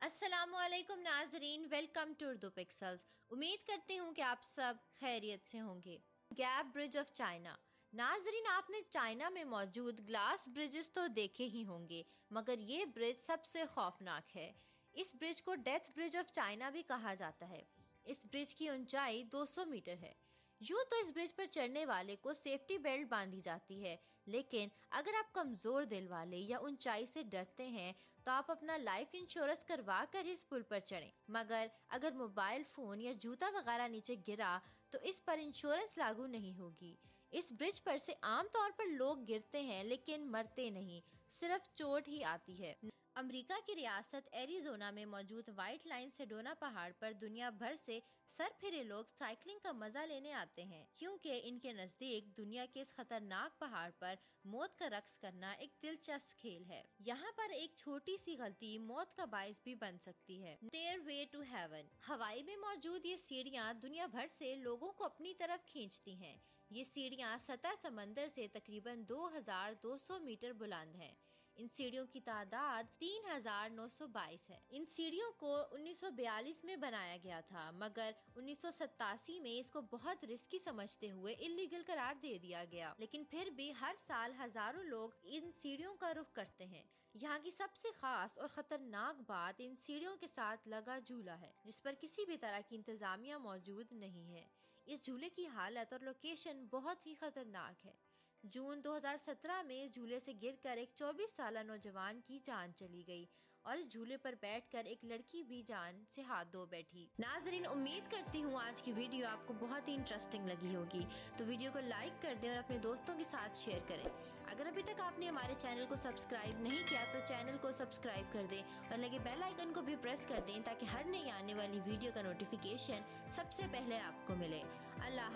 अस्सलामु अलैकुम नाजरीन, वेलकम टू उर्दू पिक्सल्स। उम्मीद करती हूँ कि आप सब खैरियत से होंगे। Gap bridge of China. नाजरीन, आपने चाइना में मौजूद ग्लास ब्रिजेस तो देखे ही होंगे, मगर ये ब्रिज सबसे खौफनाक है। इस ब्रिज को डेथ ब्रिज ऑफ चाइना भी कहा जाता है। इस ब्रिज की ऊंचाई 200 मीटर है। यूँ तो इस ब्रिज पर चढ़ने वाले को सेफ्टी बेल्ट बांधी जाती है, लेकिन अगर आप कमज़ोर दिल वाले या ऊंचाई से डरते हैं तो आप अपना लाइफ इंश्योरेंस करवा कर इस पुल पर चढ़ें। मगर अगर मोबाइल फ़ोन या जूता वगैरह नीचे गिरा तो इस पर इंश्योरेंस लागू नहीं होगी। इस ब्रिज पर से आमतौर पर लोग गिरते हैं लेकिन मरते नहीं, सिर्फ चोट ही आती है। अमेरिका की रियासत एरिज़ोना में मौजूद व्हाइट लाइन सेडोना पहाड़ पर दुनिया भर से सरफिरे लोग साइकिलिंग का मजा लेने आते हैं, क्योंकि इनके नजदीक दुनिया के इस खतरनाक पहाड़ पर मौत का रक्स करना एक दिलचस्प खेल है। यहाँ पर एक छोटी सी गलती मौत का बायस भी बन सकती है। Stairway to heaven. हवाई में मौजूद ये सीढ़ियाँ दुनिया भर से लोगों को अपनी तरफ खींचती हैं। ये सीढ़ियाँ सतह समंदर से तकरीबन 2200 मीटर बुलंद हैं। इन सीढ़ियों की तादाद 3922 है। इन सीढ़ियों को 1942 में बनाया गया था, मगर 1987 में इसको बहुत रिस्की समझते हुए इलीगल करार दे दिया गया। लेकिन फिर भी हर साल हजारों लोग इन सीढ़ियों का रुख करते हैं। यहाँ की सबसे खास और खतरनाक बात इन सीढ़ियों के साथ लगा झूला है, जिस पर किसी भी तरह की इंतजामिया मौजूद नहीं है। इस झूले की हालत और लोकेशन बहुत ही खतरनाक है। जून 2017 में इस झूले से गिरकर एक 24 साला नौजवान की जान चली गई और इस झूले पर बैठकर एक लड़की भी जान से हाथ धो बैठी। नाजरीन, उम्मीद करती हूँ आज की वीडियो आपको बहुत ही इंटरेस्टिंग लगी होगी, तो वीडियो को लाइक कर दें और अपने दोस्तों के साथ शेयर करें। अगर अभी तक आपने हमारे चैनल को सब्सक्राइब नहीं किया तो चैनल को सब्सक्राइब कर दें और लगे बेल आइकन को भी प्रेस कर दें ताकि हर नई आने वाली वीडियो का नोटिफिकेशन सबसे पहले आपको मिले। अल्लाह